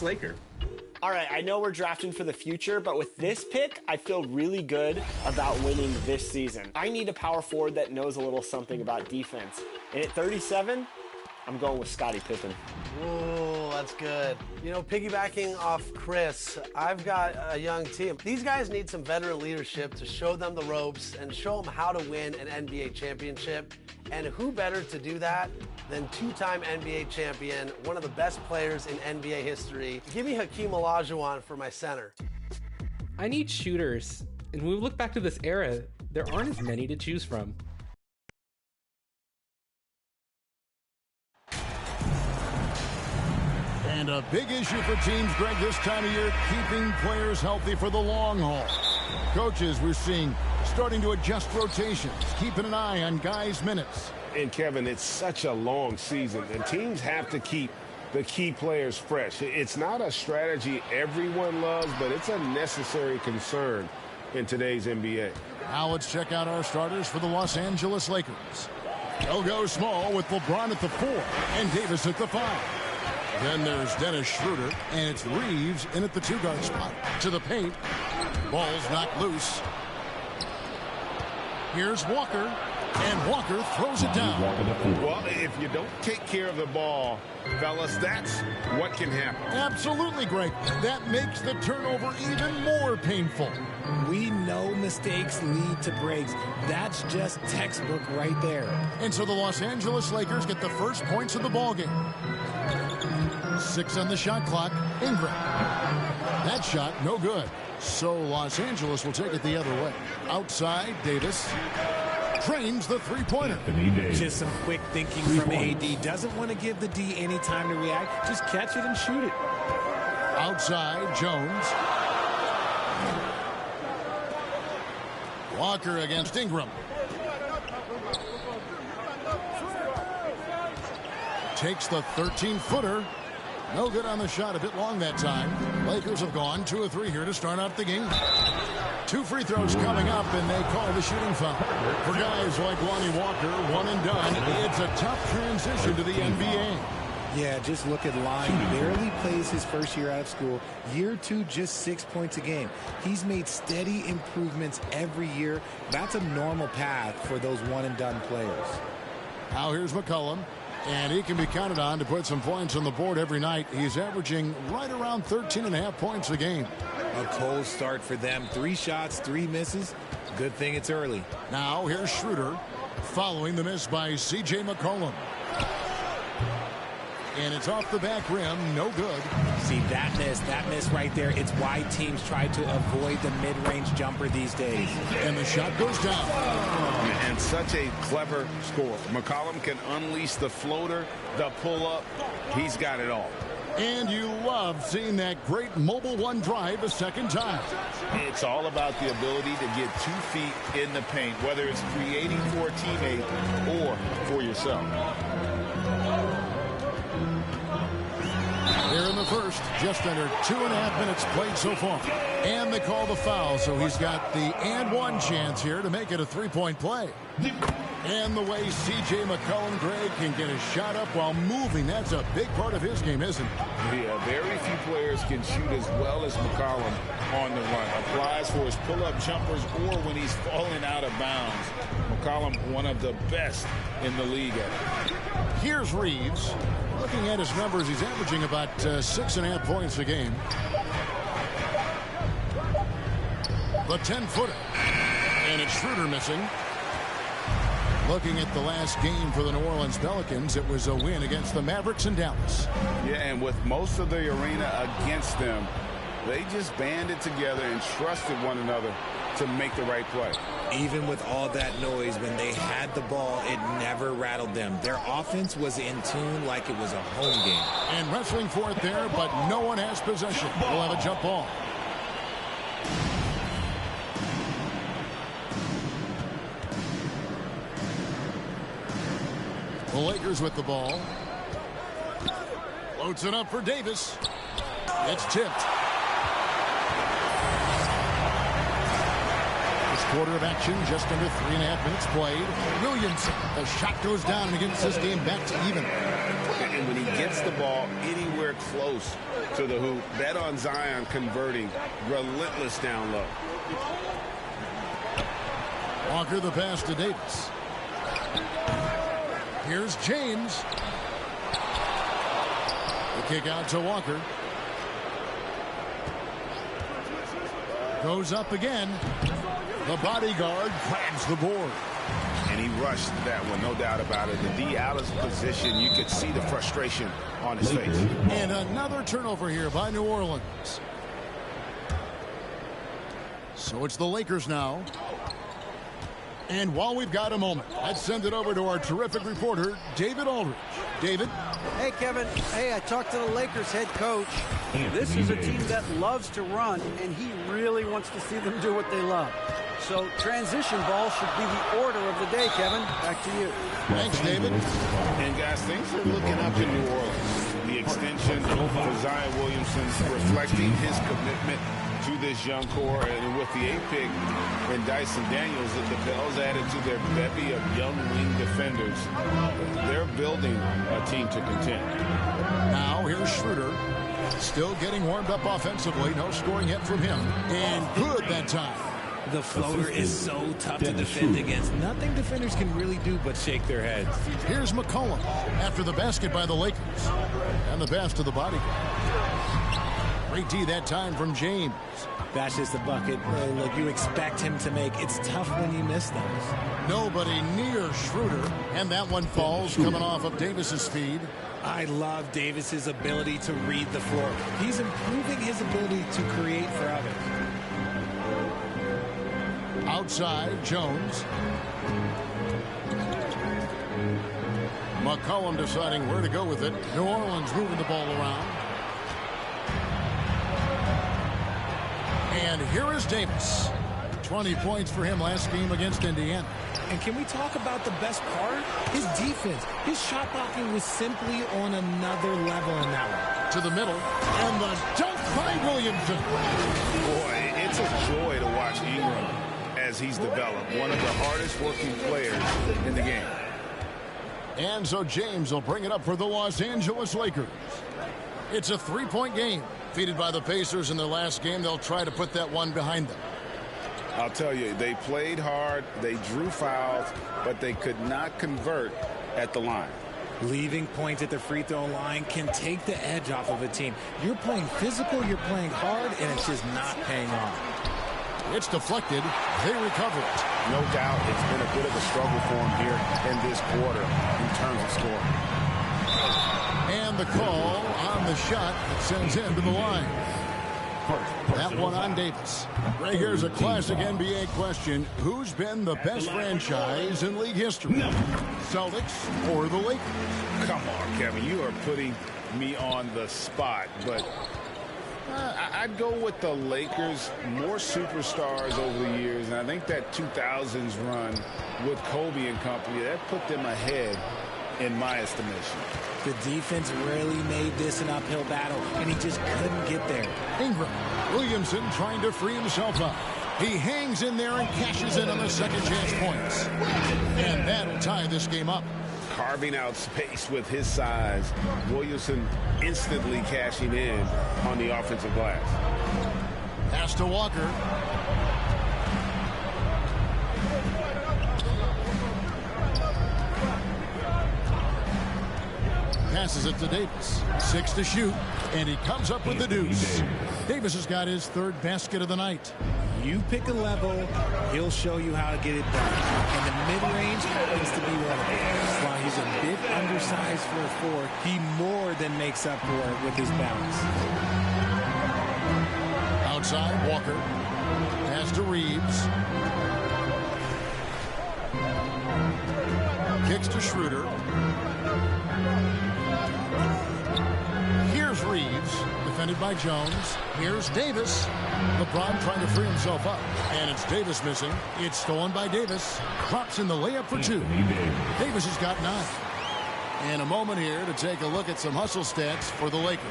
Laker. All right, I know we're drafting for the future, but with this pick, I feel really good about winning this season. I need a power forward that knows a little something about defense. And at 37, I'm going with Scottie Pippen. Ooh, that's good. You know, piggybacking off Chris, I've got a young team. These guys need some veteran leadership to show them the ropes and show them how to win an NBA championship. And who better to do that than two-time NBA champion, one of the best players in NBA history. Give me Hakeem Olajuwon for my center. I need shooters. And when we look back to this era, there aren't as many to choose from. And a big issue for teams, Greg, this time of year, keeping players healthy for the long haul. Coaches, we're seeing, starting to adjust rotations, keeping an eye on guys' minutes. And, Kevin, it's such a long season, and teams have to keep the key players fresh. It's not a strategy everyone loves, but it's a necessary concern in today's NBA. Now let's check out our starters for the Los Angeles Lakers. They'll go small with LeBron at the 4 and Davis at the 5. Then there's Dennis Schroeder, and it's Reeves in at the 2-guard spot. To the paint. Ball's knocked loose. Here's Walker, and Walker throws it down. Well, if you don't take care of the ball, fellas, that's what can happen. Absolutely, Greg. That makes the turnover even more painful. We know mistakes lead to breaks. That's just textbook right there. And so the Los Angeles Lakers get the first points of the ballgame. 6 on the shot clock. Ingram. That shot, no good. So Los Angeles will take it the other way. Outside, Davis trains the three-pointer. Just some quick thinking from AD. Doesn't want to give the D any time to react. Just catch it and shoot it. Outside, Jones. Walker against Ingram. Takes the 13-footer. No good on the shot, a bit long that time. Lakers have gone 2 of 3 here to start out the game. 2 free throws coming up, and they call the shooting foul. For guys like Lonnie Walker, one and done, it's a tough transition to the NBA. Yeah, just look at Lonnie. Barely plays his first year out of school. Year 2, just 6 points a game. He's made steady improvements every year. That's a normal path for those one-and-done players. Now here's McCollum. And he can be counted on to put some points on the board every night. He's averaging right around 13.5 points a game. A cold start for them. 3 shots, 3 misses. Good thing it's early. Now here's Schroeder following the miss by C.J. McCollum. And it's off the back rim. No good. See, that miss right there. It's why teams try to avoid the mid-range jumper these days. And the shot goes down. And such a clever score. McCollum can unleash the floater, the pull-up. He's got it all. And you love seeing that great mobile one drive a second time. It's all about the ability to get 2 feet in the paint, whether it's creating for a teammate or for yourself. Here in the first, just under 2.5 minutes played so far. And they call the foul, so he's got the and one chance here to make it a 3-point play. And the way C.J. McCollum, Greg, can get a shot up while moving, that's a big part of his game, isn't it? Yeah, very few players can shoot as well as McCollum on the run. Applies for his pull-up jumpers or when he's falling out of bounds. McCollum, one of the best in the league at it. Here's Reeves. Looking at his numbers, he's averaging about 6.5 points a game. The 10-footer. And it's Schroeder missing. Looking at the last game for the New Orleans Pelicans, it was a win against the Mavericks in Dallas. Yeah, and with most of the arena against them, they just banded together and trusted one another to make the right play. Even with all that noise, when they had the ball, it never rattled them. Their offense was in tune like it was a home game. And wrestling for it there, but no one has possession. We'll have a jump ball. The Lakers with the ball. Floats it up for Davis. It's tipped. quarter of action, just under 3.5 minutes played. Williamson, the shot goes down and gets this game back to even. And when he gets the ball anywhere close to the hoop, bet on Zion converting, relentless down low. Walker the pass to Davis. Here's James. The kick out to Walker. Goes up again. The bodyguard grabs the board. And he rushed that one, no doubt about it. The D out of position, you could see the frustration on his face. And another turnover here by New Orleans. So it's the Lakers now. And while we've got a moment, let's send it over to our terrific reporter, David Aldridge. David? Hey, Kevin. Hey, I talked to the Lakers head coach. This is a team that loves to run, and he really wants to see them do what they love. So transition ball should be the order of the day, Kevin. Back to you. Thanks, David. And, guys, things are looking up in New Orleans. The extension for Zion Williamson reflecting his commitment to this young core, and with the 8th pick and Dyson Daniels, the Pels added to their bevy of young wing defenders. They're building a team to contend. Now here's Schroeder, still getting warmed up offensively. No scoring yet from him, and good that time. The floater is so tough to defend against. Nothing defenders can really do but shake their heads. Here's McCollum after the basket by the Lakers, and the pass to the bodyguard. Great D that time from James. That's just the bucket. Look, you expect him to make. It's tough when you miss those. Nobody near Schroeder, and that one falls coming off of Davis's speed. I love Davis's ability to read the floor. He's improving his ability to create for others. Outside, Jones. McCollum deciding where to go with it. New Orleans moving the ball around. And here is Davis. 20 points for him last game against Indiana. And can we talk about the best part? His defense. His shot blocking was simply on another level in that one. To the middle. And the dunk by Williamson. Boy, it's a joy to watch Ingram as he's developed. One of the hardest working players in the game. And so James will bring it up for the Los Angeles Lakers. It's a 3-point game. Defeated by the Pacers in their last game, they'll try to put that one behind them. I'll tell you, they played hard, they drew fouls, but they could not convert at the line. Leaving points at the free throw line can take the edge off of a team. You're playing physical, you're playing hard, and it's just not paying off. It's deflected. They recover it. No doubt it's been a bit of a struggle for them here in this quarter in terms of scoring. And the call on the shot that sends him to the line. That one on Davis. Right here's a classic NBA question. Who's been the best franchise in league history? Celtics or the Lakers? Come on, Kevin. You are putting me on the spot, but I'd go with the Lakers. More superstars over the years, and I think that 2000s run with Kobe and company, that put them ahead in my estimation. The defense really made this an uphill battle, and he just couldn't get there. Ingram. Williamson trying to free himself up. He hangs in there and cashes in on the second chance points. And that'll tie this game up. Carving out space with his size. Williamson instantly cashing in on the offensive glass. Pass to Walker. Passes it to Davis. 6 to shoot, and he comes up with the deuce. Davis has got his third basket of the night. You pick a level, he'll show you how to get it done. And the mid-range happens to be one of them. While he's a bit undersized for a 4, he more than makes up for it with his balance. Outside, Walker. Pass to Reeves. Kicks to Schroeder. Here's Reeves, defended by Jones. Here's Davis. LeBron trying to free himself up. And it's Davis missing. It's stolen by Davis. Drops in the layup for 2. Davis has got 9. And a moment here to take a look at some hustle stats for the Lakers.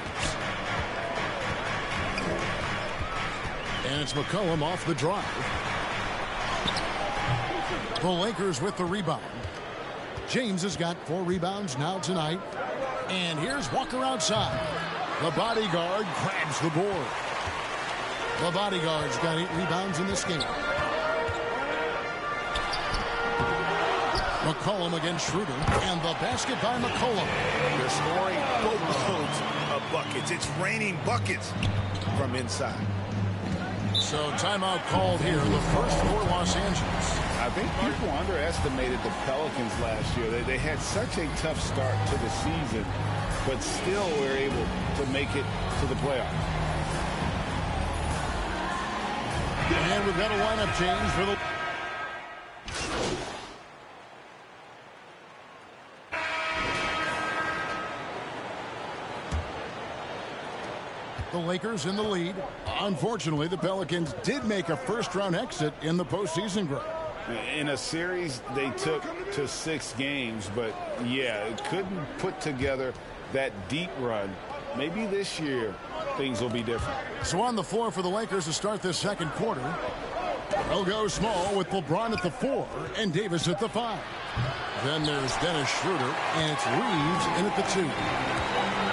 And it's McCollum off the drive. The Lakers with the rebound. James has got 4 rebounds now tonight. And here's Walker outside. The bodyguard grabs the board. The bodyguard's got 8 rebounds in this game. McCollum against Schroeder, and the basket by McCollum. They're scoring boatloads of buckets. It's raining buckets from inside. So timeout called here, the first for Los Angeles. I think people underestimated the Pelicans last year. They had such a tough start to the season, but still were able to make it to the playoffs. And we've got a lineup change for the... The Lakers in the lead. Unfortunately, the Pelicans did make a first-round exit in the postseason, Greg. In a series they took to 6 games, but yeah, couldn't put together that deep run. Maybe this year things will be different. So on the floor for the Lakers to start this second quarter, they'll go small with LeBron at the 4 and Davis at the 5. Then there's Dennis Schroeder, and it's Reeves in at the 2.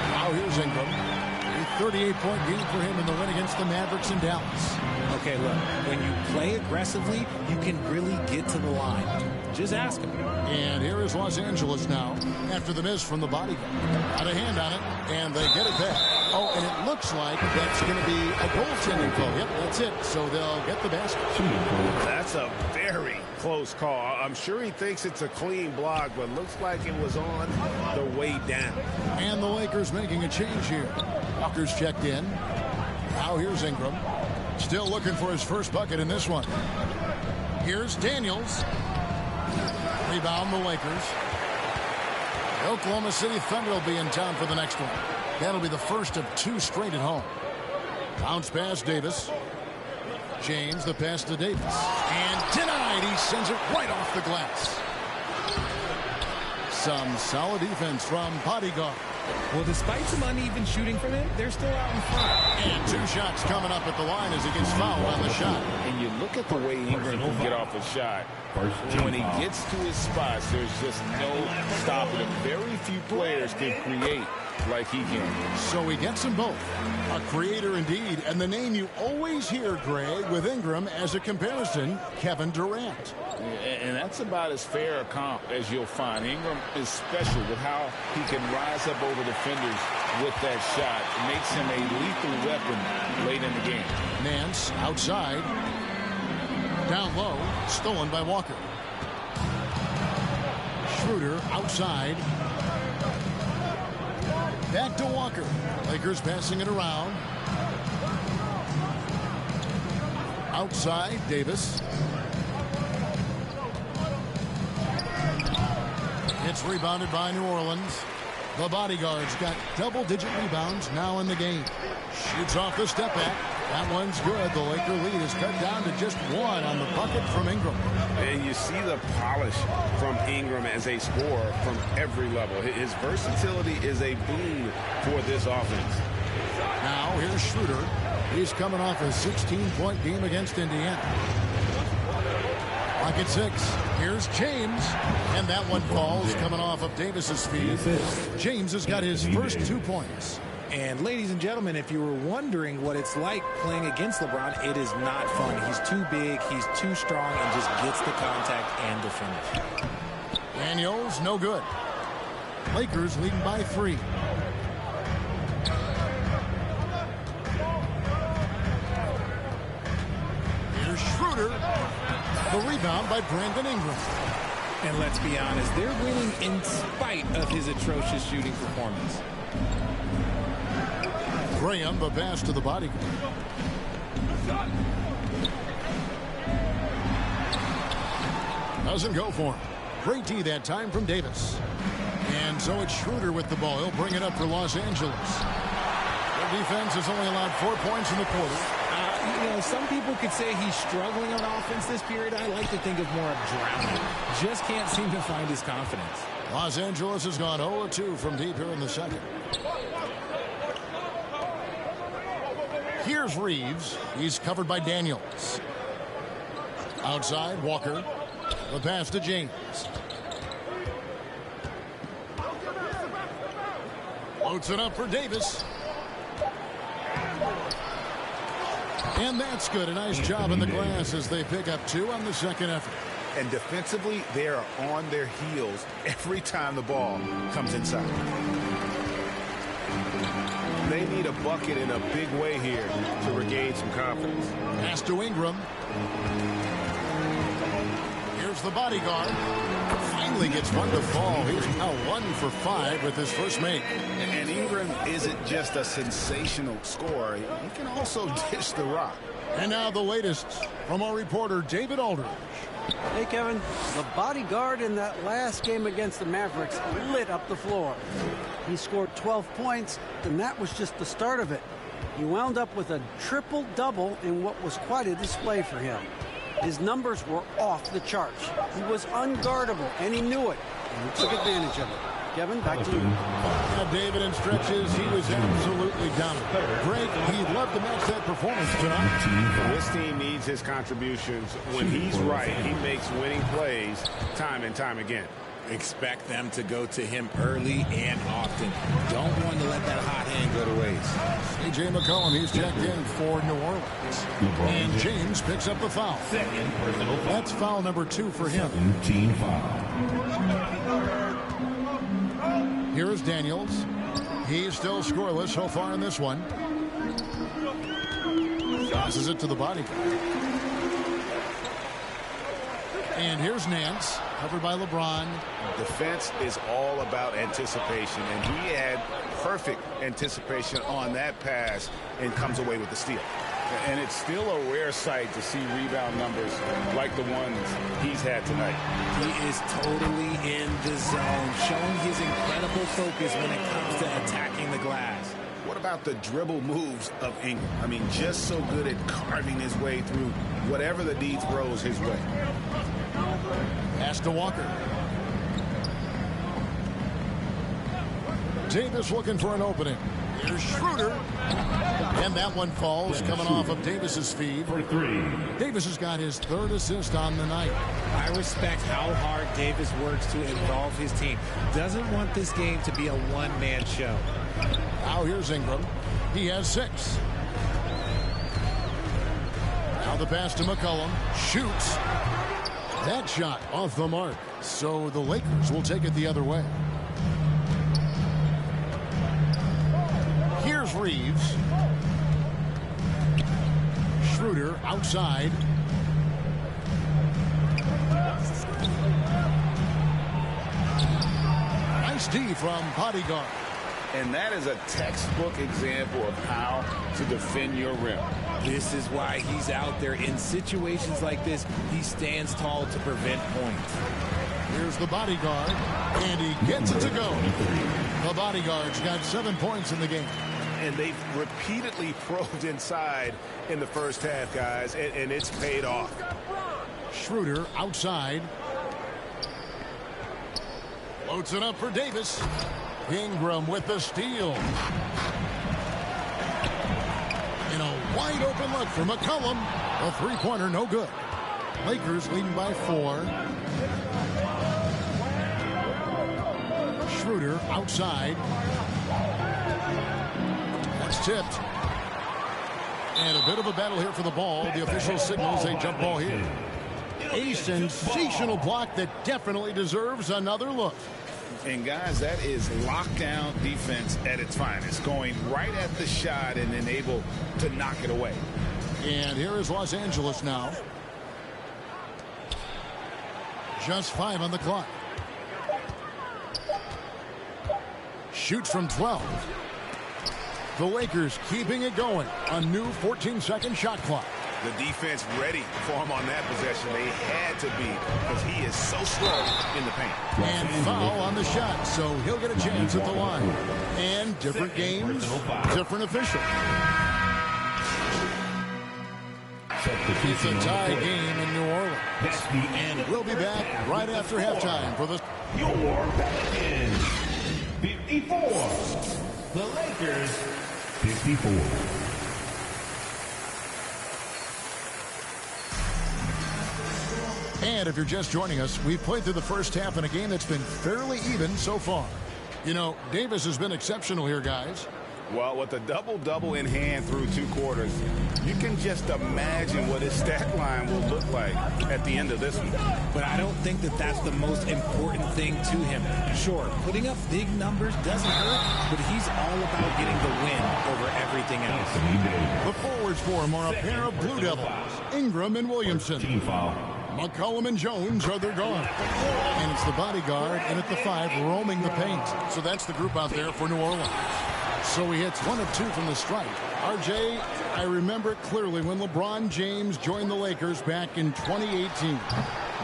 Now here's Ingram. 38-point game for him in the win against the Mavericks in Dallas. Okay, look, when you play aggressively, you can really get to the line. Just ask him. And here is Los Angeles now after the miss from the bodyguard. Got a hand on it, and they get it back. Oh, and it looks like that's going to be a goaltending call. Yep, that's it. So they'll get the basket. That's a very close call. I'm sure he thinks it's a clean block, but looks like it was on the way down. And the Lakers making a change here. Walker's checked in. Now here's Ingram. Still looking for his first bucket in this one. Here's Daniels. Rebound the Lakers. The Oklahoma City Thunder will be in town for the next one. That'll be the first of 2 straight at home. Bounce pass Davis. James, the pass to Davis. And denied. He sends it right off the glass. Some solid defense from bodyguard. Well, despite some uneven shooting from him, they're still out in front. And 2 shots coming up at the line as he gets fouled on the shot. And you look at the way Ingram can get off a shot. When he gets to his spots, there's just no stopping him. Very few players can create like he can. So he gets them both. A creator indeed. And the name you always hear, Greg, with Ingram as a comparison, Kevin Durant. And that's about as fair a comp as you'll find. Ingram is special with how he can rise up over defenders with that shot. It makes him a lethal weapon late in the game. Nance outside. Down low. Stolen by Walker. Schroeder outside. Back to Walker. Lakers passing it around. Outside, Davis. It's rebounded by New Orleans. The bodyguard's got double-digit rebounds now in the game. Shoots off the step back. That one's good. The Laker lead is cut down to just 1 on the bucket from Ingram. And you see the polish from Ingram as a scorer from every level. His versatility is a boon for this offense. Now here's Schroeder. He's coming off a 16-point game against Indiana. Pocket 6. Here's James. And that one falls coming off of Davis's feet. James has got his first 2 points. And ladies and gentlemen, if you were wondering what it's like playing against LeBron, it is not fun. He's too big, he's too strong, and just gets the contact and the finish. Daniels, no good. Lakers leading by 3. Here's Schroeder. The rebound by Brandon Ingram. And let's be honest, they're winning in spite of his atrocious shooting performance. Graham, the pass to the bodyguard. Doesn't go for him. Great D that time from Davis. And so it's Schroeder with the ball. He'll bring it up for Los Angeles. Their defense has only allowed 4 points in the quarter. You know, some people could say he's struggling on offense this period. I like to think of more of drowning. Just can't seem to find his confidence. Los Angeles has gone 0-2 from deep here in the second. Here's Reeves. He's covered by Daniels. Outside, Walker. The pass to James. Loads it up for Davis. And that's good. A nice job in the glass as they pick up 2 on the second effort. And defensively, they are on their heels every time the ball comes inside. They need a bucket in a big way here to regain some confidence. Pass to Ingram. Here's the bodyguard. Finally gets one to fall. He's now 1 for 5 with his first make. And Ingram isn't just a sensational scorer. He can also dish the rock. And now the latest from our reporter, David Aldridge. Hey, Kevin, the bodyguard in that last game against the Mavericks lit up the floor. He scored 12 points, and that was just the start of it. He wound up with a triple-double in what was quite a display for him. His numbers were off the charts. He was unguardable, and he knew it, and he took advantage of it. Kevin, back to you. Now, David, in stretches, he was absolutely dominant. Greg, he'd love to match that performance tonight. This team needs his contributions. When he's right, he makes winning plays time and time again. Expect them to go to him early and often. Don't want to let that hot hand go to waste. A.J. McCollum, he's checked in for New Orleans. And James picks up the foul. That's foul number 2 for him. Team foul. Here's Daniels. He's still scoreless so far in this one. Passes it to the body. And here's Nance, covered by LeBron. Defense is all about anticipation, and he had perfect anticipation on that pass and comes away with the steal. And it's still a rare sight to see rebound numbers like the ones he's had tonight. He is totally in the zone, showing his incredible focus when it comes to attacking the glass. What about the dribble moves of Ingram? I mean, just so good at carving his way through whatever the D throws his way. Pass to Walker. Davis looking for an opening. Here's Schroeder. And that one falls, coming off of Davis's feed. For 3. Davis has got his 3rd assist on the night. I respect how hard Davis works to involve his team. Doesn't want this game to be a one-man show. Now here's Ingram. He has 6. Now the pass to McCollum. Shoots. That shot off the mark. So the Lakers will take it the other way. Here's Reeves. Schroeder outside. Nice D from bodyguard. And that is a textbook example of how to defend your rim. This is why he's out there in situations like this. He stands tall to prevent points. Here's the bodyguard, and he gets it to go. The bodyguard's got 7 points in the game. And they've repeatedly probed inside in the first half, guys, and it's paid off. Schroeder outside. Loads it up for Davis. Ingram with the steal. In a wide open look for McCollum. A three-pointer, no good. Lakers leading by 4. Schroeder outside. That's tipped. And a bit of a battle here for the ball. The official signals a jump ball here. A sensational block that definitely deserves another look. And, guys, that is lockdown defense at its finest, going right at the shot and then able to knock it away. And here is Los Angeles now. Just 5 on the clock. Shoots from 12. The Lakers keeping it going. A new 14-second shot clock. The defense ready for him on that possession. They had to be, because he is so slow in the paint. And foul on the shot, so he'll get a chance at the line. And different games, different official. It's a tie game in New Orleans. And we'll be back right after halftime for the... Your bet is 54. The Lakers, 54. And if you're just joining us, we've played through the first half in a game that's been fairly even so far. You know, Davis has been exceptional here, guys. Well, with a double-double in hand through 2 quarters, you can just imagine what his stat line will look like at the end of this one. But I don't think that that's the most important thing to him. Sure, putting up big numbers doesn't hurt, but he's all about getting the win over everything else. The forwards for him are a pair of Blue Devils, Ingram and Williamson. Team foul. McCollum and Jones are their guard. And it's the bodyguard in at the 5 roaming the paint. So that's the group out there for New Orleans. So he hits 1 of 2 from the stripe. RJ, I remember it clearly when LeBron James joined the Lakers back in 2018.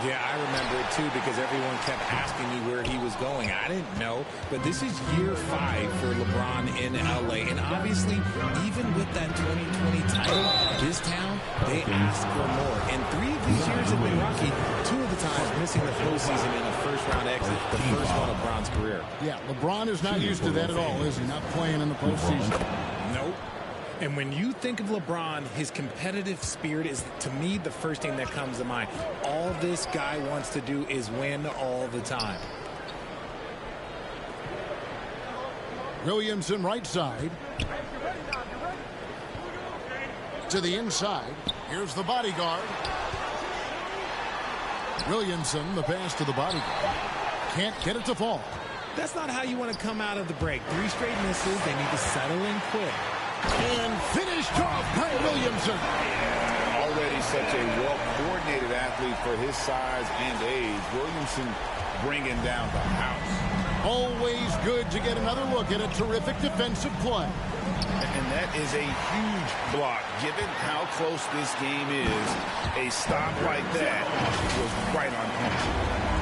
Yeah, I remember it too because everyone kept asking me where he was going. I didn't know, but this is year 5 for LeBron in LA. And obviously, even with that 2020 title, this town, they asked for more. And 3 of these years have been rocky. 2 of the times missing the postseason in a first-round exit, the first one of LeBron's career. Yeah, LeBron is not used to that at all, is he? Not playing in the postseason. Nope. And when you think of LeBron, his competitive spirit is, to me, the first thing that comes to mind. All this guy wants to do is win all the time. Williamson right side. To the inside. Here's the bodyguard. Williamson, the pass to the bodyguard. Can't get it to fall. That's not how you want to come out of the break. 3 straight misses. They need to settle in quick. And finished off by Williamson. Already such a well-coordinated athlete for his size and age. Williamson bringing down the house. Always good to get another look at a terrific defensive play. And that is a huge block. Given how close this game is, a stop like that was right on point.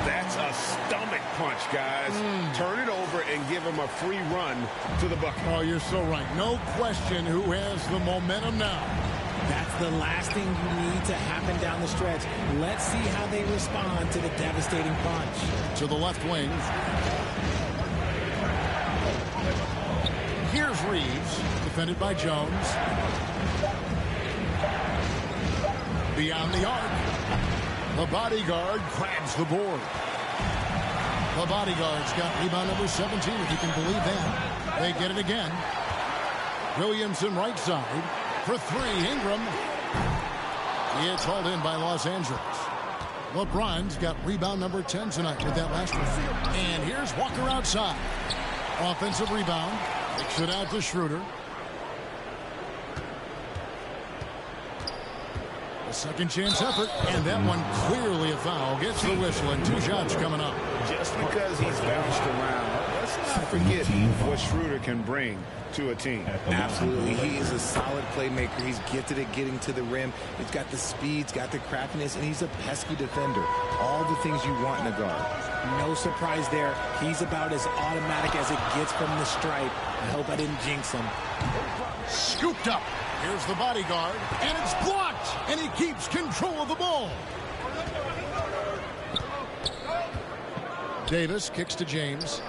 That's a stomach punch, guys. Turn it over and give him a free run to the bucket. Oh, you're so right. No question who has the momentum now. That's the last thing you need to happen down the stretch. Let's see how they respond to the devastating punch. To the left wing. Here's Reeves, defended by Jones. Beyond the arc. The bodyguard grabs the board. The bodyguard's got rebound number 17, if you can believe that. They get it again. Williamson right side for 3. Ingram. It's hauled in by Los Angeles. LeBron's got rebound number 10 tonight with that last one. And here's Walker outside. Offensive rebound. Kicks it out to Schroeder. A second chance effort, and that one clearly a foul. Gets the whistle, and 2 shots coming up. Just because he's bounced around, let's not forget what Schroeder can bring to a team. Absolutely. He is a solid playmaker. He's gifted at getting to the rim. He's got the speed, he's got the craftiness, and he's a pesky defender. All the things you want in a guard. No surprise there. He's about as automatic as it gets from the stripe. I hope I didn't jinx him. Scooped up. Here's the bodyguard, and it's blocked, and he keeps control of the ball. Davis kicks to James.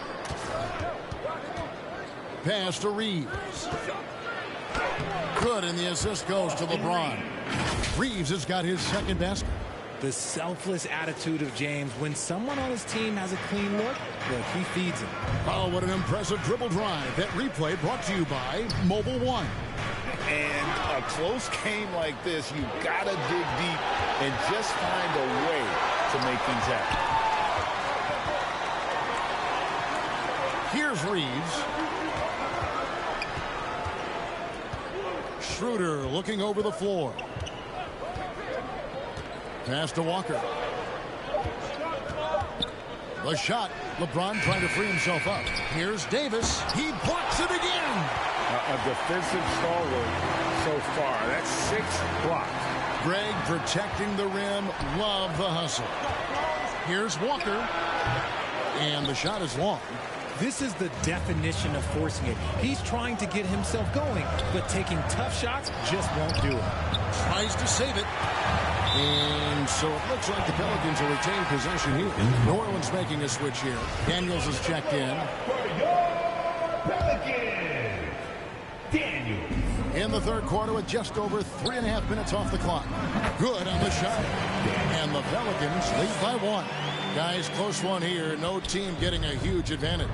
Pass to Reeves. Good, and the assist goes to LeBron. Reeves has got his second basket. The selfless attitude of James. When someone on his team has a clean look, he feeds him. Oh, what an impressive dribble drive. That replay brought to you by Mobile One. And a close game like this, you gotta dig deep and just find a way to make things happen. Here's Reeves. Schroeder looking over the floor. Pass to Walker. The shot. LeBron trying to free himself up. Here's Davis. He blocks it again. A defensive stalwart so far. That's 6 blocks. Greg protecting the rim. Love the hustle. Here's Walker. And the shot is long. This is the definition of forcing it. He's trying to get himself going, but taking tough shots just won't do it. Tries to save it. And so it looks like the Pelicans will retain possession here. New Orleans making a switch here. Daniels is checked in. Daniels. In the third quarter with just over 3.5 minutes off the clock. Good on the shot. And the Pelicans lead by 1. Guys, close one here. No team getting a huge advantage.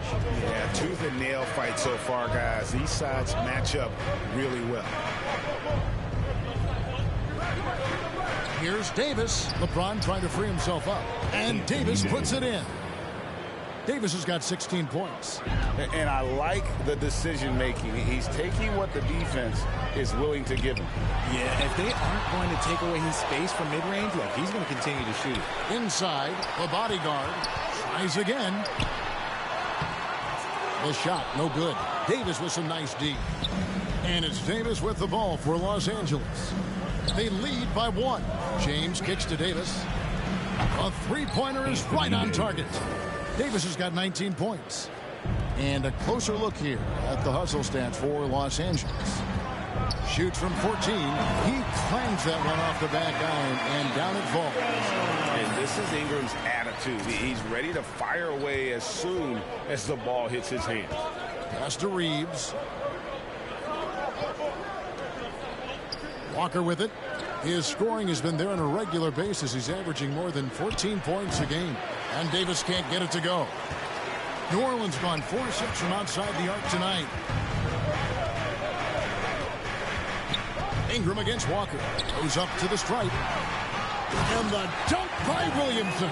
Yeah, tooth and nail fight so far, guys. These sides match up really well. Here's Davis. LeBron trying to free himself up. And Davis puts it in. Davis has got 16 points. And I like the decision making. He's taking what the defense is willing to give him. Yeah, if they aren't going to take away his space from mid-range, look, he's going to continue to shoot. Inside, the bodyguard tries again. The shot, no good. Davis with some nice D. And it's Davis with the ball for Los Angeles. They lead by 1. James kicks to Davis. A three-pointer is right on target. Davis has got 19 points. And a closer look here at the hustle stats for Los Angeles. Shoots from 14. He clangs that one off the back iron, and down it falls. And this is Ingram's attitude. He's ready to fire away as soon as the ball hits his hand. Pass to Reeves. Walker with it. His scoring has been there on a regular basis. He's averaging more than 14 points a game. And Davis can't get it to go. New Orleans gone 4-6 from outside the arc tonight. Ingram against Walker. Goes up to the stripe. And the dunk by Williamson.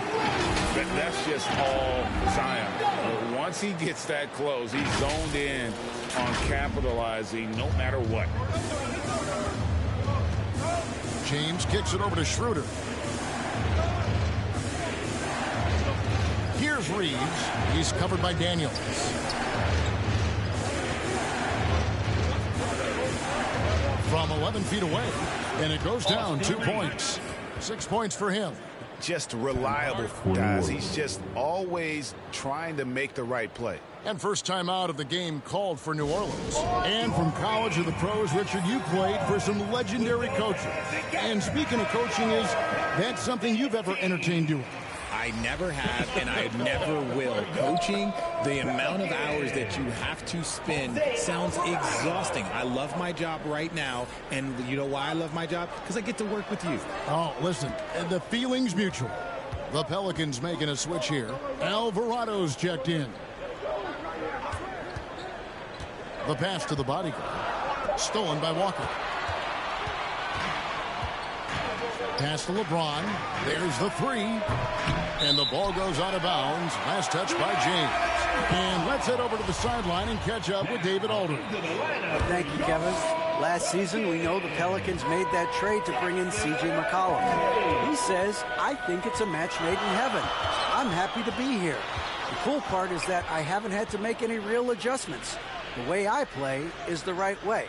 That's just all Zion. But once he gets that close, he's zoned in on capitalizing no matter what. James kicks it over to Schroeder. Here's Reeves. He's covered by Daniels. From 11 feet away. And it goes down 2 points. 6 points for him. Just reliable, guys. He's just always trying to make the right play. And first time out of the game called for New Orleans. And from college to the pros, Richard, you played for some legendary coaches. And speaking of coaching, is that something you've ever entertained doing? I never have, and I never will. Coaching, the amount of hours that you have to spend sounds exhausting. I love my job right now, and you know why I love my job? Because I get to work with you. Oh, listen, the feeling's mutual. The Pelicans making a switch here. Alvarado's checked in. The pass to the bodyguard. Stolen by Walker. Pass to LeBron. There's the three. And the ball goes out of bounds. Last touch by James. And let's head over to the sideline and catch up with David Aldridge. Thank you, Kevin. Last season, we know the Pelicans made that trade to bring in C.J. McCollum. He says, I think it's a match made in heaven. I'm happy to be here. The cool part is that I haven't had to make any real adjustments. The way I play is the right way.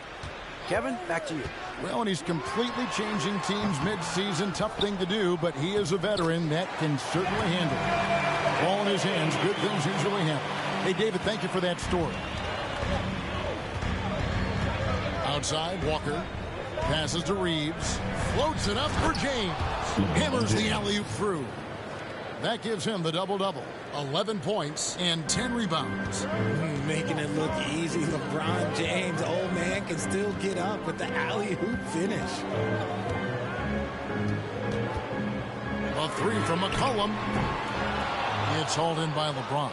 Kevin, back to you. Well, and he's completely changing teams mid-season. Tough thing to do, but he is a veteran that can certainly handle it. Ball in his hands, good things usually happen. Hey, David, thank you for that story. Outside, Walker passes to Reeves. Floats it up for James. Hammers the alley-oop through. That gives him the double-double. 11 points and 10 rebounds. Making it look easy. LeBron James, old man, can still get up with the alley-oop finish. A three from McCollum. It's hauled in by LeBron.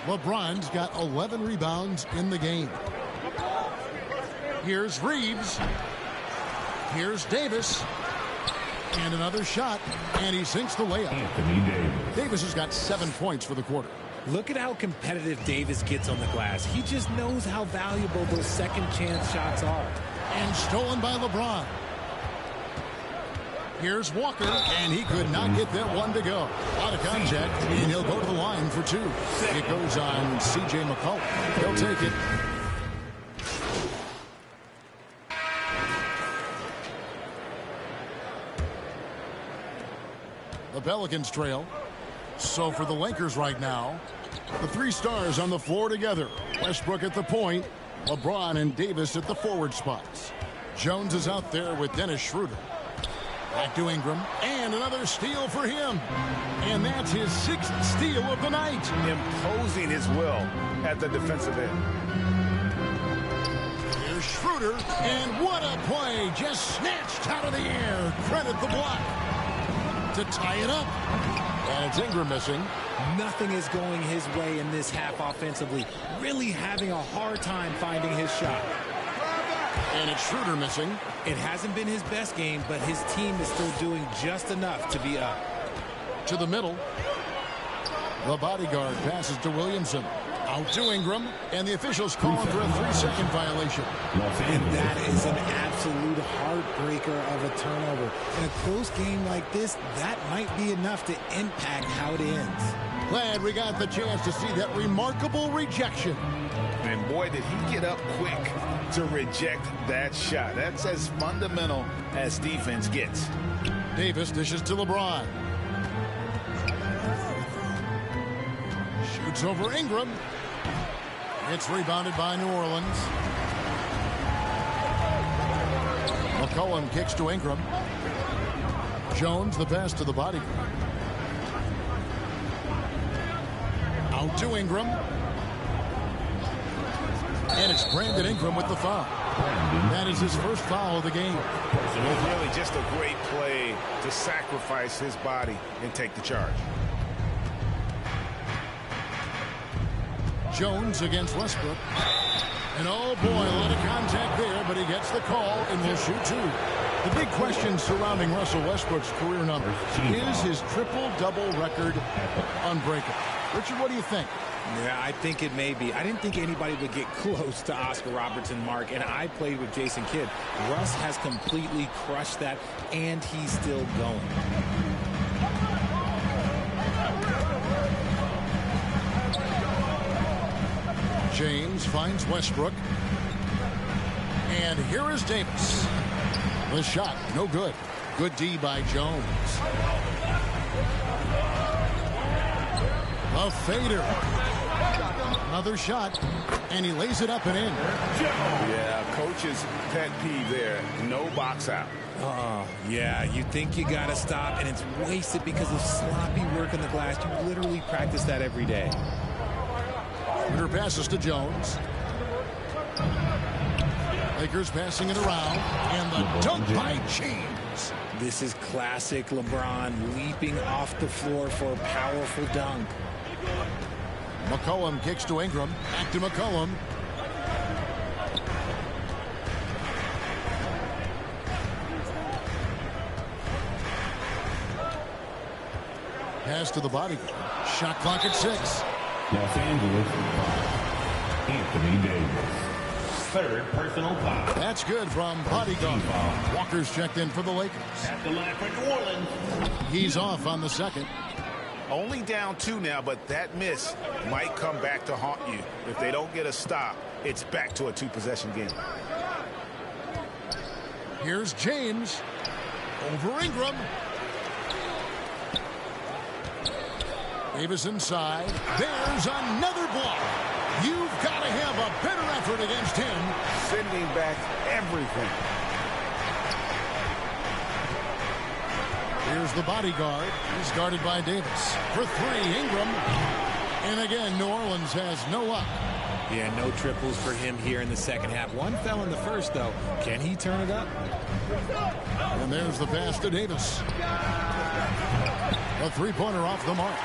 LeBron's got 11 rebounds in the game. Here's Reeves. Here's Davis. And another shot, and he sinks the layup. Davis has got 7 points for the quarter. Look at how competitive Davis gets on the glass. He just knows how valuable those second chance shots are. And stolen by LeBron. Here's Walker, and he could not get that one to go. Out of contact, and he'll go to the line for two. It goes on C.J. McCollum. He'll take it. The Pelicans trail. So for the Lakers right now, the three stars on the floor together. Westbrook at the point, LeBron and Davis at the forward spots. Jones is out there with Dennis Schroeder. Back to Ingram, and another steal for him. And that's his 6th steal of the night. Imposing his will at the defensive end. Schroeder, and what a play. Just snatched out of the air. Credit the block to tie it up. And it's Ingram missing. Nothing is going his way in this half offensively. Really having a hard time finding his shot. And it's Schroeder missing. It hasn't been his best game, but his team is still doing just enough to be up. To the middle. The bodyguard passes to Williamson. Out to Ingram, and the officials call him for a 3-second violation. And that is an absolute heartbreaker of a turnover. In a close game like this, that might be enough to impact how it ends. Glad we got the chance to see that remarkable rejection. And boy, did he get up quick to reject that shot. That's as fundamental as defense gets. Davis dishes to LeBron. Shoots over Ingram. It's rebounded by New Orleans. McCollum kicks to Ingram. Jones the pass to the bodyguard. Out to Ingram. And it's Brandon Ingram with the foul. That is his first foul of the game. It was really just a great play to sacrifice his body and take the charge. Jones against Westbrook. And oh boy, a lot of contact there, but he gets the call and will shoot two. The big question surrounding Russell Westbrook's career numbers is his triple-double record unbreakable. Richard, what do you think? Yeah, I think it may be. I didn't think anybody would get close to Oscar Robertson, Mark, and I played with Jason Kidd. Russ has completely crushed that, and he's still going. James finds Westbrook. And here is Davis. The shot, no good. Good D by Jones. A fader. Another shot. And he lays it up and in. Yeah, coach's pet peeve there. No box out. Yeah, you think you got to stop, and it's wasted because of sloppy work on the glass. You literally practice that every day. Schroeder passes to Jones. Lakers passing it around. And the dunk by James. This is classic LeBron leaping off the floor for a powerful dunk. McCollum kicks to Ingram. Back to McCollum. Pass to the bodyguard. Shot clock at 6. Los Angeles, Anthony Davis. Third personal foul. That's good from bodyguard. Walker's checked in for the Lakers. At the line for New Orleans. He's off on the second. Only down 2 now, but that miss might come back to haunt you. If they don't get a stop, it's back to a 2-possession game. Here's James. Over Ingram. Davis inside. There's another block. You've got to have a better effort against him. Sending back everything. Here's the bodyguard. He's guarded by Davis. For 3, Ingram. And again, New Orleans has no up. Yeah, no triples for him here in the second half. One fell in the first, though. Can he turn it up? And there's the pass to Davis. A 3-pointer off the mark.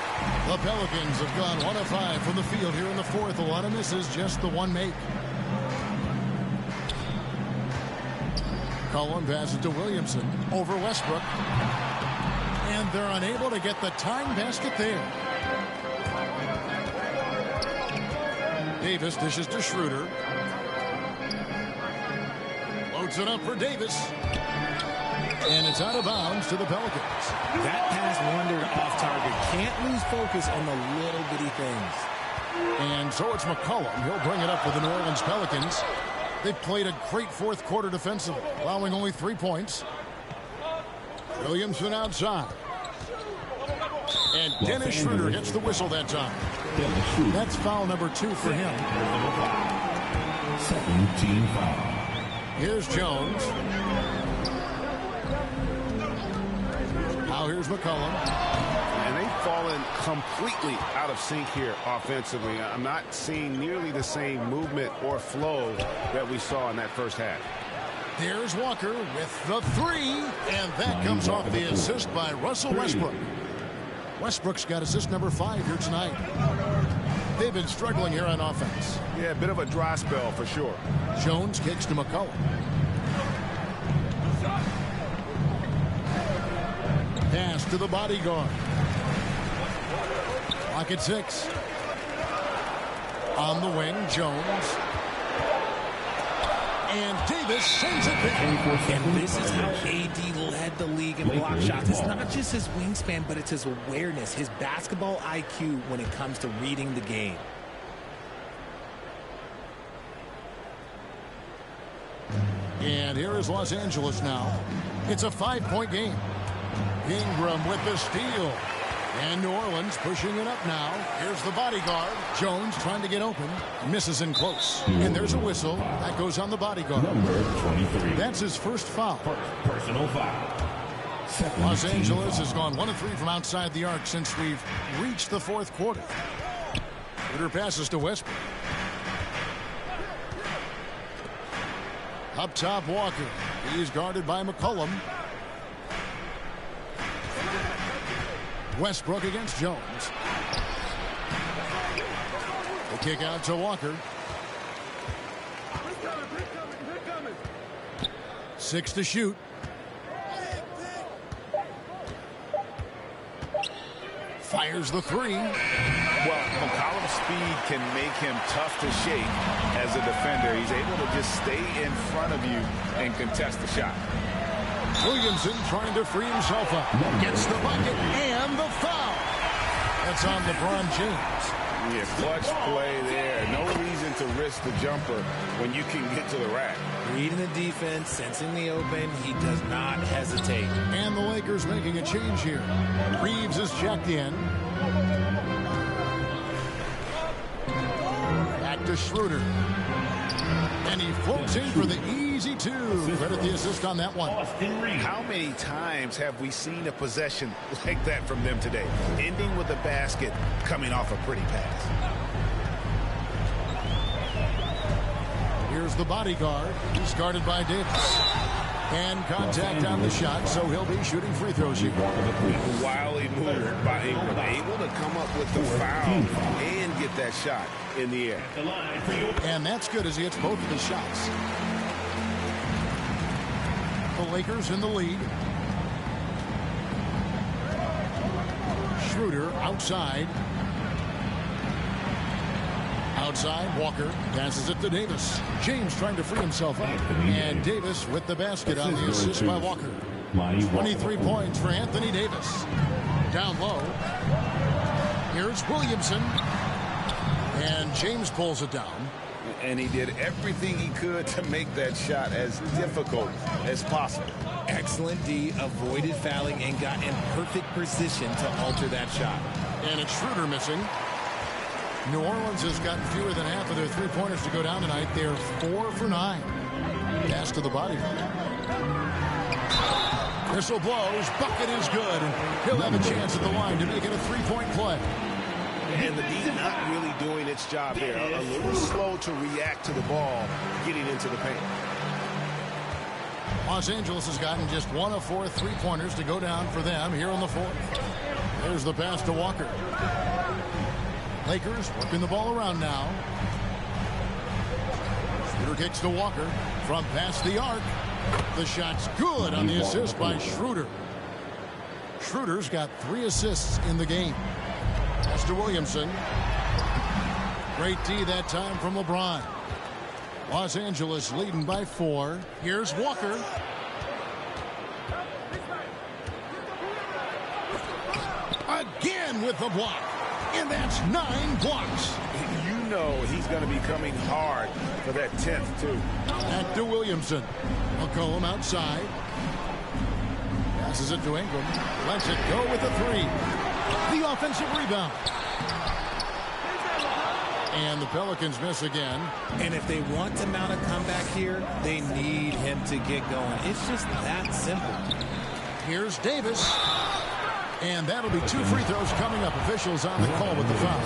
The Pelicans have gone 1 of 5 from the field here in the fourth. A lot of misses, just the one make. Cullen passes to Williamson. Over Westbrook. And they're unable to get the tying basket there. Davis dishes to Schroeder. Loads it up for Davis. And it's out of bounds to the Pelicans. That pass wandered off target. Can't lose focus on the little bitty things. And so it's McCollum. He'll bring it up for the New Orleans Pelicans. They played a great fourth quarter defensively, allowing only 3 points. Williamson outside. And Dennis Schroeder hits the whistle that time. That's foul number 2 for him. Second team foul. Here's Jones. Now here's McCollum. And they've fallen completely out of sync here offensively. I'm not seeing nearly the same movement or flow that we saw in that first half. Here's Walker with the three, and that comes off the assist by Russell Westbrook. Westbrook's got assist number 5 here tonight. They've been struggling here on offense. Yeah, a bit of a dry spell for sure. Jones kicks to McCollum. Pass to the bodyguard. Clock at 6. On the wing, Jones. And Davis sends it back. And this is how AD led the league in block shots. It's not just his wingspan, but it's his awareness, his basketball IQ when it comes to reading the game. And here is Los Angeles now. It's a 5-point game. Ingram with the steal. And New Orleans pushing it up now. Here's the bodyguard. Jones trying to get open. Misses in close. And there's a whistle. That goes on the bodyguard. Number 23. That's his first foul. Personal foul. Los Angeles has gone 1 of 3 from outside the arc since we've reached the fourth quarter. Ritter passes to Westbrook. Up top, Walker. He's guarded by McCollum. Westbrook against Jones. The kick out to Walker. 6 to shoot. Fires the 3. Well, McCollum's speed can make him tough to shake as a defender. He's able to just stay in front of you and contest the shot. Williamson trying to free himself up. Gets the bucket and the foul. That's on LeBron James. Yeah, clutch play there. No reason to risk the jumper when you can get to the rack. Reading the defense, sensing the open, he does not hesitate. And the Lakers making a change here. Reeves is checked in. Back to Schroeder. And he floats in for the easy 2. Credit the assist on that one. How many times have we seen a possession like that from them today? Ending with a basket, coming off a pretty pass. Here's the bodyguard. He's guarded by Davis. And contact on the shot, so he'll be shooting free throws here. Wily move by Ingram, able to come up with the foul and get that shot in the air. And that's good as he hits both of his shots. The Lakers in the lead. Schroeder outside. Outside, Walker passes it to Davis. James trying to free himself up. And Davis with the basket on the assist by Walker. 23 points for Anthony Davis. Down low. Here's Williamson. And James pulls it down. And he did everything he could to make that shot as difficult as possible. Excellent D, avoided fouling, and got in perfect position to alter that shot. And it's Schroeder missing. New Orleans has gotten fewer than half of their three-pointers to go down tonight. They're 4 for 9. Pass to the body. Whistle blows. Bucket is good. And he'll have a chance at the line to make it a three-point play. And the D not really doing its job there. A little slow to react to the ball getting into the paint. Los Angeles has gotten just 1 of 4 three-pointers to go down for them here in the fourth. There's the pass to Walker. Lakers working the ball around now. Schroeder kicks to Walker from past the arc. The shot's good on the assist by Schroeder. Schroeder's got 3 assists in the game. Pass to Williamson. Great D that time from LeBron. Los Angeles leading by 4. Here's Walker. Again with the block. And that's 9 blocks. You know he's going to be coming hard for that 10th, too. Back to Williamson. McCollum outside. Passes it to Ingram. Lets it go with a 3. The offensive rebound. And the Pelicans miss again. And if they want to mount a comeback here, they need him to get going. It's just that simple. Here's Davis. And that'll be 2 free throws coming up. Officials on the call with the foul.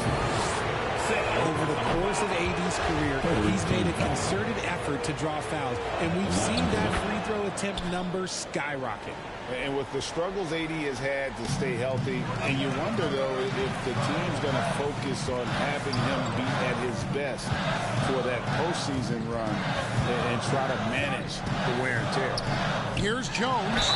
Over the course of AD's career, he's made a concerted effort to draw fouls, and we've seen that free throw attempt number skyrocket. And with the struggles AD has had to stay healthy, and you wonder, though, if the team's going to focus on having him be at his best for that postseason run and try to manage the wear and tear. Here's Jones.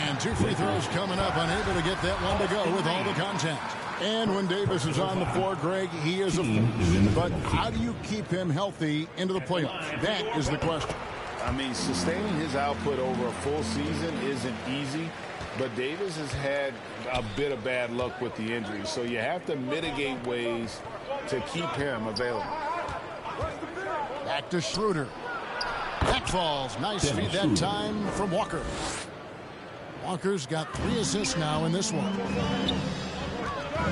And 2 free throws coming up, unable to get that one to go with all the contact. And when Davis is on the floor, Greg, he is a force. But how do you keep him healthy into the playoffs? That is the question. I mean, sustaining his output over a full season isn't easy, but Davis has had a bit of bad luck with the injury, so you have to mitigate ways to keep him available. Back to Schroeder. That falls. Nice feed that time from Walker. Walker's got 3 assists now in this one.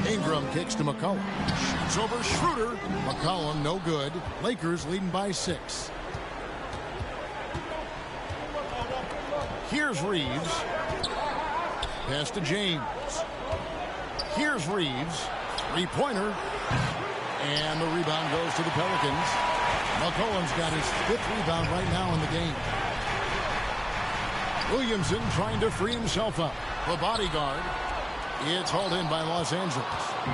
Ingram kicks to McCollum. Shoots over Schroeder. McCollum no good. Lakers leading by 6. Here's Reeves. Pass to James. Here's Reeves. 3-pointer. And the rebound goes to the Pelicans. McCollum's got his 5th rebound right now in the game. Williamson trying to free himself up. The bodyguard. It's hauled in by Los Angeles.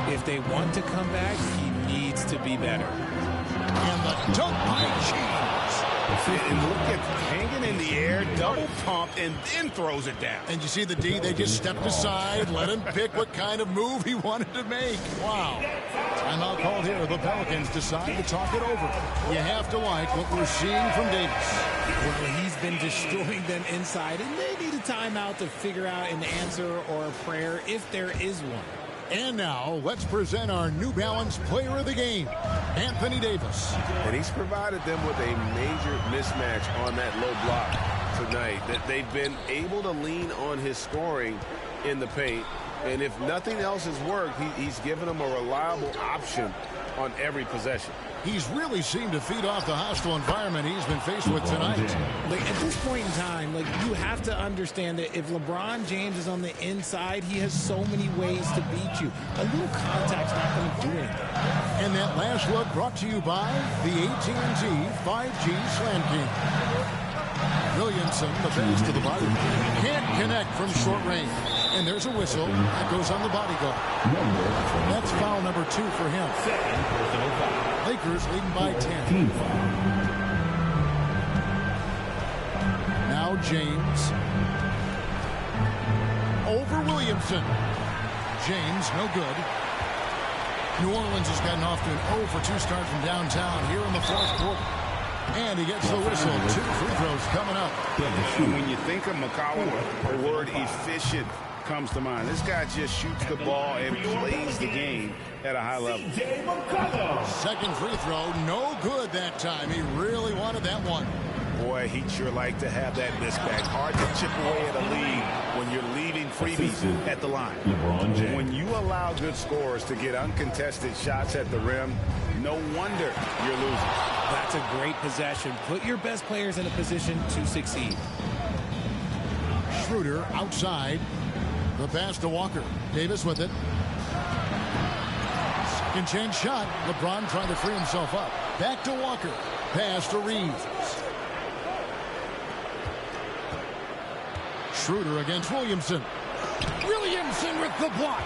If they want to come back, he needs to be better. And the dunk by James. And look at hanging in the air, double pump, and then throws it down. And you see the D, they just stepped aside, let him pick what kind of move he wanted to make. Wow. Timeout called here. The Pelicans decide to talk it over. You have to like what we're seeing from Davis. Well, he's been destroying them inside, and they need a timeout to figure out an answer or a prayer if there is one. And now, let's present our New Balance Player of the Game, Anthony Davis. And he's provided them with a major mismatch on that low block tonight. That they've been able to lean on his scoring in the paint. And if nothing else has worked, he's given them a reliable option on every possession. He's really seemed to feed off the hostile environment he's been faced with tonight. Like, at this point in time, like, you have to understand that if LeBron James is on the inside, he has so many ways to beat you. A little contact's not going to do anything. And that last look brought to you by the AT&T 5G Slam King. Williamson, the pass to the body. Can't connect from short range. And there's a whistle. That goes on the bodyguard. That's foul number 2 for him. Lakers leading by 10. Now James. Over Williamson. James, no good. New Orleans has gotten off to an 0 for 2 start from downtown here in the 4th quarter. And he gets the whistle. 2 free throws coming up. When you think of McCollum, the word efficient comes to mind. This guy just shoots the ball and plays the game at a high level. Second free throw, no good that time. He really wanted that one. Boy, he'd sure like to have that misback. Hard to chip away at a lead when you're leaving freebies at the line. When you allow good scorers to get uncontested shots at the rim, no wonder you're losing. That's a great possession. Put your best players in a position to succeed. Schroeder outside. The pass to Walker. Davis with it. Second chance shot. LeBron trying to free himself up. Back to Walker. Pass to Reeves. Schroeder against Williamson. Williamson with the block.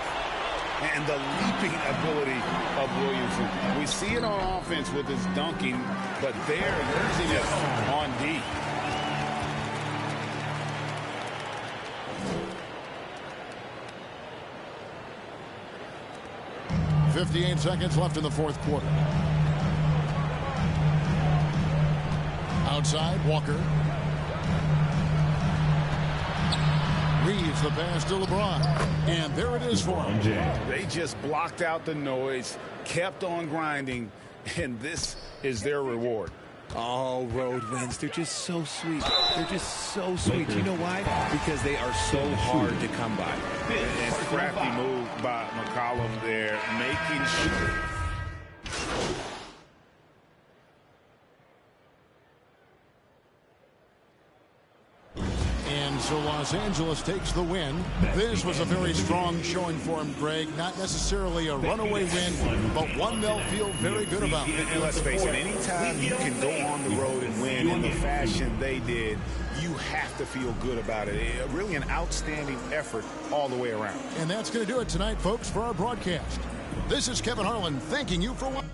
And the leaping ability of Williamson. We see it on offense with his dunking, but they're using it on D. .58 seconds left in the 4th quarter. Outside, Walker. Reeves the pass to LeBron. And there it is for him. They just blocked out the noise, kept on grinding, and this is their reward. Oh, road wins. They're just so sweet. They're just so sweet. You know why? Because they are so hard to come by. And crafty move by McCollum there, making sure. And So Los Angeles takes the win. This was a very strong showing for him, Greg. Not necessarily a runaway win, but one they'll feel very good about. And let's face it, anytime you can go on the road and win in the fashion they did, you have to feel good about it. Really an outstanding effort all the way around. And that's going to do it tonight, folks, for our broadcast. This is Kevin Harlan thanking you for watching.